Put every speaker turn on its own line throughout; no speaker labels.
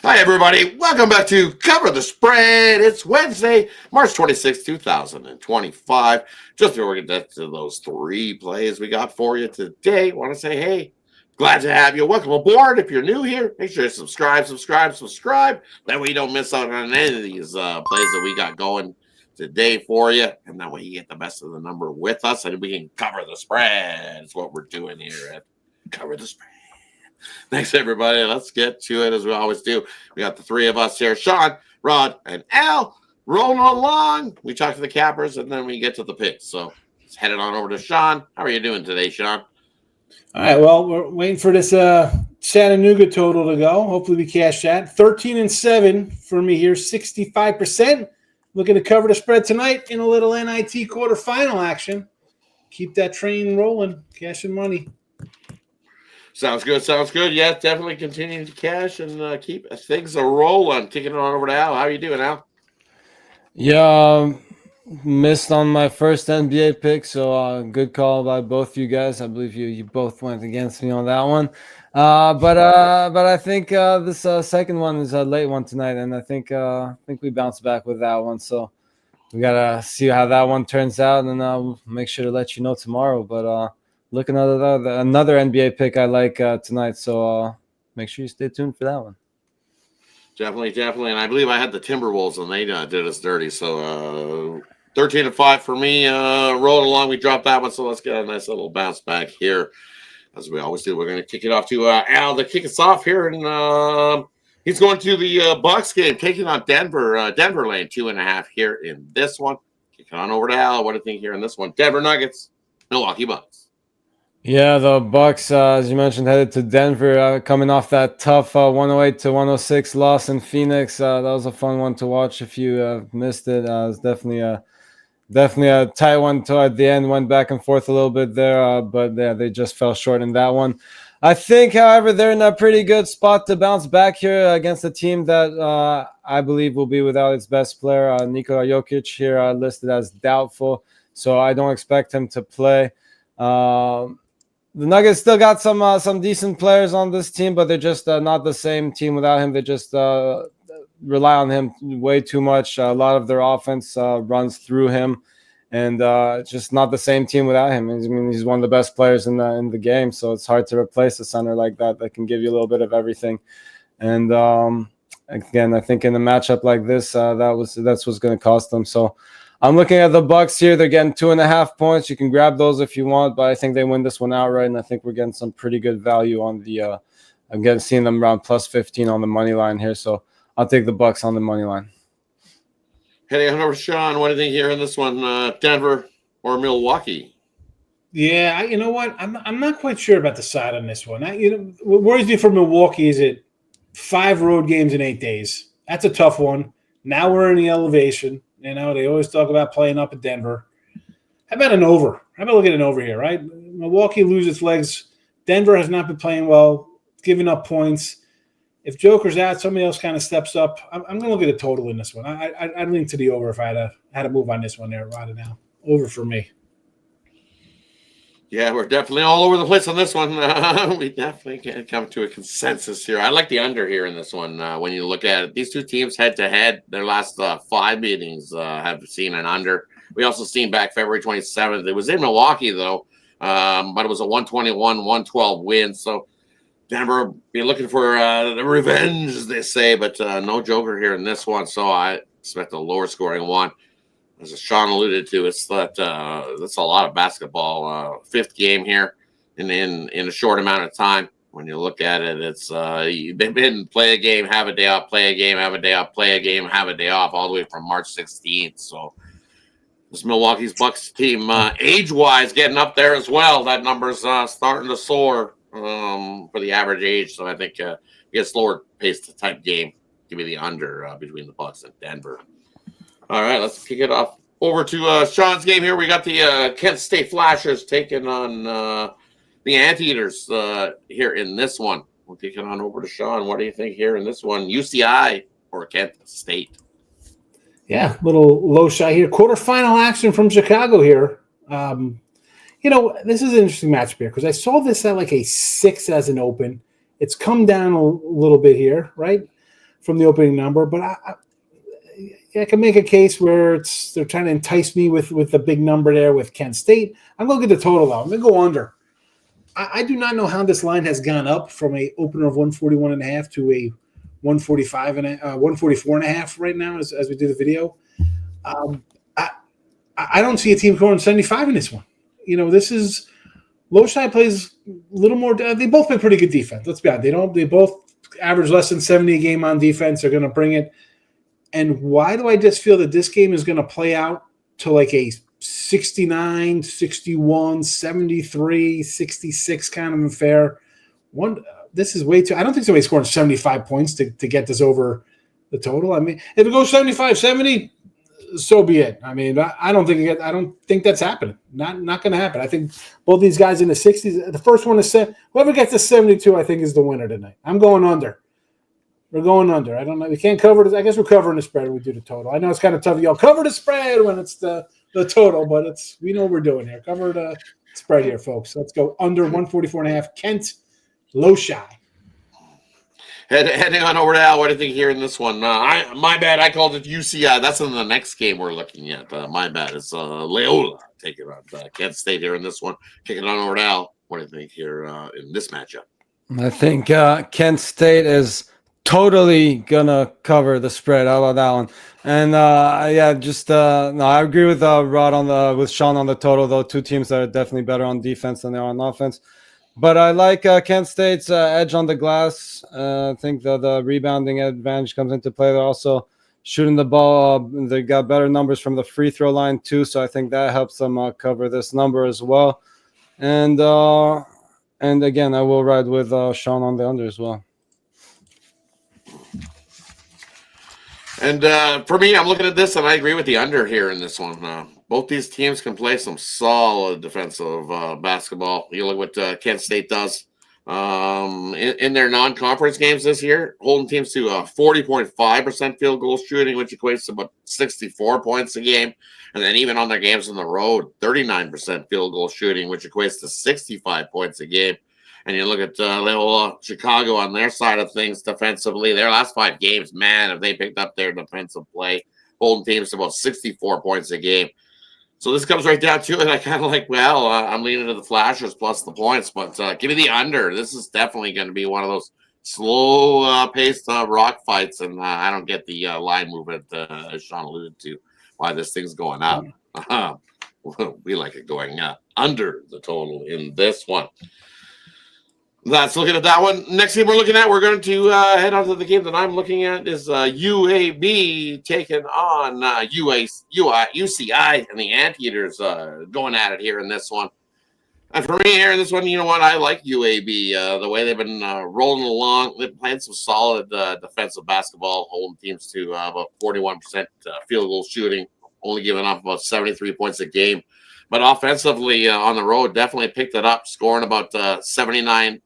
Hi, everybody. Welcome back to Cover the Spread. It's Wednesday, March 26, 2025. Just before we get to those three plays we got for you today, I want to say, hey, glad to have you. Welcome aboard. If you're new here, make sure you subscribe. That way you don't miss out on any of these plays that we got going today for you. And that way you get the best of the number with us and we can cover the spread. That's what we're doing here at Cover the Spread. Thanks, everybody. Let's get to it as we always do. We got the three of us here, Sean, Rodd, and Al, rolling along. We talk to the cappers, and then we get to the picks. So let's head it on over to Sean. How are you doing today, Sean?
All right, well, we're waiting for this Chattanooga total to go. Hopefully we cash that. 13-7 for me here, 65%. Looking to cover the spread tonight in a little NIT quarterfinal action. Keep that train rolling, cashing money.
Sounds good. Yeah, definitely continuing to cash and keep things a rolling. Kicking it on over to Al. How are you doing, Al?
Yeah, missed on my first NBA pick, so good call by both you guys. I believe you both went against me on that one. But I think this second one is a late one tonight, and I think we bounced back with that one. So we gotta see how that one turns out, and I'll make sure to let you know tomorrow. But looking at another NBA pick I like tonight, so make sure you stay tuned for that one.
Definitely. And I believe I had the Timberwolves, and they did us dirty. So 13-5 for me. Rolling along, we dropped that one. So let's get a nice little bounce back here. As we always do, we're going to kick it off to Al to kick us off here. And he's going to the Bucks game, taking on Denver. Denver laying 2.5 here in this one. Kicking on over to Al. What do you think here in this one? Denver Nuggets, Milwaukee Bucks.
Yeah, the Bucks, as you mentioned, headed to Denver, coming off that tough 108-106 loss in Phoenix. That was a fun one to watch. If you missed it, it was definitely a tight one toward the end. Went back and forth a little bit there, but yeah, they just fell short in that one. I think, however, they're in a pretty good spot to bounce back here against a team that I believe will be without its best player, Nikola Jokic, here listed as doubtful. So I don't expect him to play. The Nuggets still got some decent players on this team, but they're just not the same team without him. They just rely on him way too much. A lot of their offense runs through him, and it's just not the same team without him. I mean, he's one of the best players in the game, so it's hard to replace a center like that can give you a little bit of everything. And again, I think in a matchup like this, that's what's going to cost them. So I'm looking at the Bucks here. They're getting 2.5 points. You can grab those if you want, but I think they win this one outright, and I think we're getting some pretty good value on the. I'm seeing them around plus 15 on the money line here, so I'll take the Bucks on the money line.
Heading on over to Sean. What do you think here in this one, Denver or Milwaukee?
Yeah, you know what? I'm not quite sure about the side on this one. What worries me for Milwaukee is it 5 road games in 8 days. That's a tough one. Now we're in the elevation. You know, they always talk about playing up at Denver. How about an over? How about looking at an over here, right? Milwaukee loses legs. Denver has not been playing well, giving up points. If Joker's out, somebody else kind of steps up. I'm going to look at a total in this one. I'd lean to the over if I had to move on this one there right now. Over for me.
Yeah, we're definitely all over the place on this one. We definitely can't come to a consensus here. I like the under here in this one. When you look at it, these two teams head to head, their last 5 meetings have seen an under. We also seen back February 27th. It was in Milwaukee though, but it was a 121-112 win. So Denver be looking for the revenge, as they say, but no Joker here in this one. So I expect a lower scoring one. As Sean alluded to, it's that's a lot of basketball. 5th game here in a short amount of time. When you look at it, it's they've been play a game, have a day off, play a game, have a day off, play a game, have a day off, all the way from March 16th. So this Milwaukee's Bucks team, age-wise, getting up there as well. That number's starting to soar for the average age. So I think we get a slower paced type game. Give me the under between the Bucks and Denver. All right, let's kick it off over to Sean's game here. We got the Kent State Flashers taking on the Anteaters here in this one. We'll kick it on over to Sean. What do you think here in this one? UCI or Kent State?
Yeah, little low shot here. Quarterfinal action from Chicago here. This is an interesting matchup here because I saw this at like a 6 as an open. It's come down a little bit here, right? from the opening number, but I can make a case where they're trying to entice me with the big number there with Kent State. I'm going to get the total though. I'm going to go under. I do not know how this line has gone up from a opener of 141.5 to a 144.5 right now as we do the video. I don't see a team scoring 75 in this one. This is Loyola plays a little more. They both play pretty good defense. Let's be honest. They both average less than 70 a game on defense. They're going to bring it. And why do I just feel that this game is going to play out to like a 69, 61, 73, 66 kind of affair? This is way too – I don't think somebody's scoring 75 points to get this over the total. I mean, if it goes 75, 70, so be it. I mean, I don't think that's happening. Not going to happen. I think both these guys in the 60s – the first one is set. Whoever gets to 72, I think, is the winner tonight. I'm going under. We're going under. I don't know. We can't cover it. I guess we're covering the spread when we do the total. I know it's kind of tough. Y'all cover the spread when it's the total, but we know what we're doing here. Cover the spread here, folks. Let's go under 144.5. Kent, Loyola.
Heading on over to Al. What do you think here in this one? My bad. I called it UCI. That's in the next game we're looking at. My bad. It's Loyola taking on Kent State here in this one. Kicking on over to Al. What do you think here in this matchup?
I think Kent State is totally gonna cover the spread. How about that one? And I agree with Rod with Sean on the total. Though two teams that are definitely better on defense than they are on offense. But I like Kent State's edge on the glass. I think the rebounding advantage comes into play. They're also shooting the ball. They got better numbers from the free throw line too. So I think that helps them cover this number as well. And again, I will ride with Sean on the under as well.
And for me, I'm looking at this, and I agree with the under here in this one. Both these teams can play some solid defensive basketball. You look what Kent State does in their non-conference games this year, holding teams to 40.5% field goal shooting, which equates to about 64 points a game. And then even on their games on the road, 39% field goal shooting, which equates to 65 points a game. And you look at Loyola, Chicago on their side of things defensively. Their last 5 games, man, have they picked up their defensive play, holding teams to about 64 points a game. So this comes right down to it. I kind of like, I'm leaning to the Flashers plus the points, but give me the under. This is definitely going to be one of those slow-paced rock fights, and I don't get the line movement, as Sean alluded to, why this thing's going up. We like it going under the total in this one. Let's look at that one. Next game we're looking at, we're going to head on to the game that I'm looking at is UAB taking on UCI and the Anteaters going at it here in this one. And for me here in this one, you know what? I like UAB. The way they've been rolling along, they're playing some solid defensive basketball, holding teams to about 41% field goal shooting, only giving up about 73 points a game. But offensively on the road, definitely picked it up, scoring about 79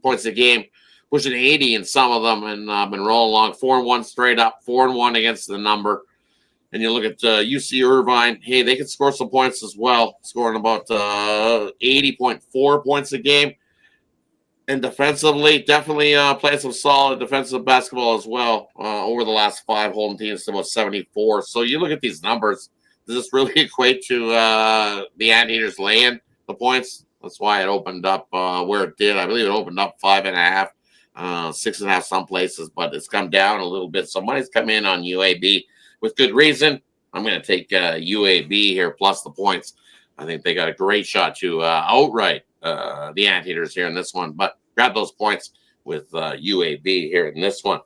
points a game, pushing 80 in some of them, and been rolling along 4-1 straight up, 4-1 against the number. And you look at UC Irvine, hey, they can score some points as well, scoring about 80.4 points a game. And defensively, definitely playing some solid defensive basketball as well over the last 5, holding teams to about 74. So you look at these numbers, does this really equate to the Anteaters laying the points? That's why it opened up where it did. I believe it opened up 5.5, 6.5 some places, but it's come down a little bit. So money's come in on UAB with good reason. I'm going to take UAB here plus the points. I think they got a great shot to outright the Anteaters here in this one, but grab those points with UAB here in this one.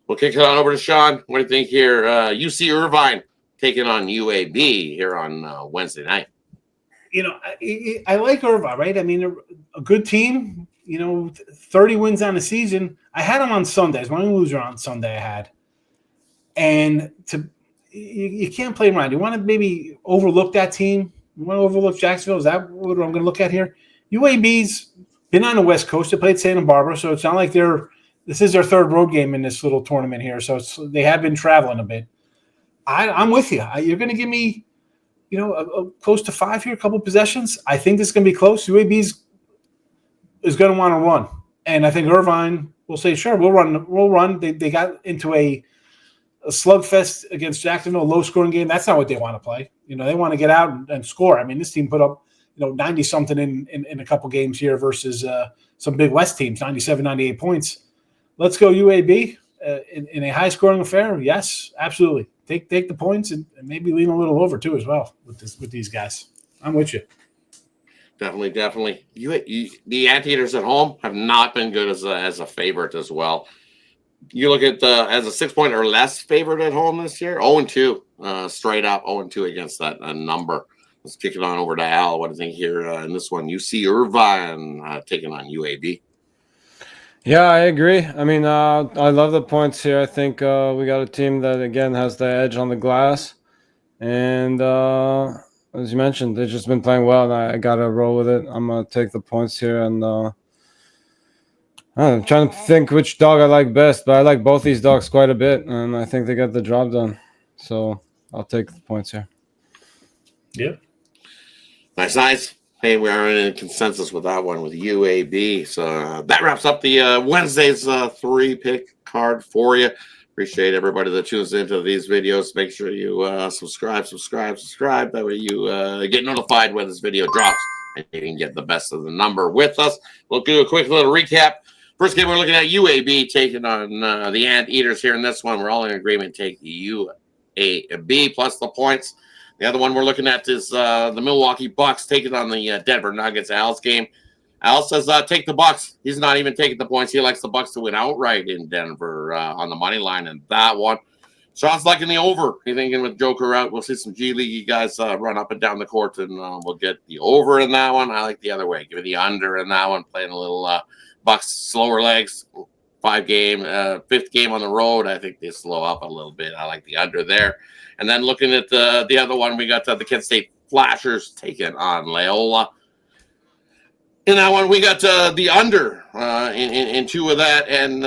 We'll kick it on over to Sean. What do you think here? UC Irvine taking on UAB here on Wednesday night.
You know, I like Irvine, right? I mean, a good team, 30 wins on the season. I had them on Sundays. My only loser on Sunday I had. And you can't play around. You want to maybe overlook that team? You want to overlook Jacksonville? Is that what I'm going to look at here? UAB's been on the West Coast. They played Santa Barbara, so it's not like this is their 3rd road game in this little tournament here. So they have been traveling a bit. I'm with you. You're going to give me close to 5 here, a couple possessions. I think this is going to be close. UAB is going to want to run, and I think Irvine we'll say, sure, we'll run. They got into a slugfest against Jacksonville, a low-scoring game. That's not what they want to play. They want to get out and score. I mean, this team put up 90-something in a couple games here versus some Big West teams, 97, 98 points. Let's go UAB in a high-scoring affair. Yes, absolutely. Take the points and maybe lean a little over too as well with these guys. I'm with you.
Definitely. The Anteaters at home have not been good as a favorite as well. You look at as a 6-point or less favorite at home this year, 0-2, straight up 0-2 against that number. Let's kick it on over to Al. What do you think here in this one? UC Irvine taking on UAB.
Yeah, I agree. I mean, I love the points here. I think we got a team that, again, has the edge on the glass. And as you mentioned, they've just been playing well, and I got to roll with it. I'm going to take the points here. And I'm trying to think which dog I like best, but I like both these dogs quite a bit, and I think they got the job done. So I'll take the points here.
Yep.
Nice. Hey, we are in a consensus with that one with UAB. So that wraps up the Wednesday's 3-pick card for you. Appreciate everybody that tunes into these videos. Make sure you subscribe. That way you get notified when this video drops and you can get the best of the number with us. We'll do a quick little recap. First game, we're looking at UAB taking on the Anteaters here in this one. We're all in agreement. Take the UAB plus the points. The other one we're looking at is the Milwaukee Bucks taking on the Denver Nuggets. Al's game. Al says take the Bucks. He's not even taking the points. He likes the Bucks to win outright in Denver on the money line in that one. Sean's liking the over. He's thinking with Joker out, we'll see some G League guys run up and down the court, and we'll get the over in that one. I like the other way. Give me the under in that one. Playing a little Bucks slower legs. 5th game on the road. I think they slow up a little bit. I like the under there. And then looking at the other one, we got the Kent State Flashers taking on Loyola. In that one, we got the under in 2 of that, and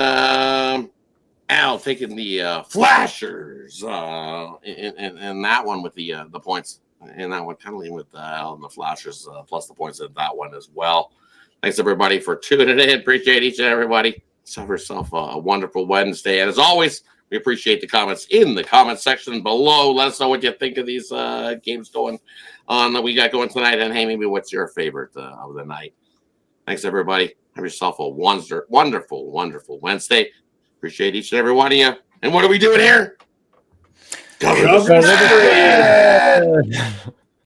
Al taking the Flashers in that one with the points. In that one, kind of leaning with Al and the Flashers plus the points in that one as well. Thanks, everybody, for tuning in. Appreciate each and everybody. Have yourself a wonderful Wednesday. And as always, we appreciate the comments in the comment section below. Let us know what you think of these games going on that we got going tonight. And hey, maybe what's your favorite of the night? Thanks, everybody. Have yourself a wonderful, wonderful Wednesday. Appreciate each and every one of you. And what are we doing here? Cover the spread.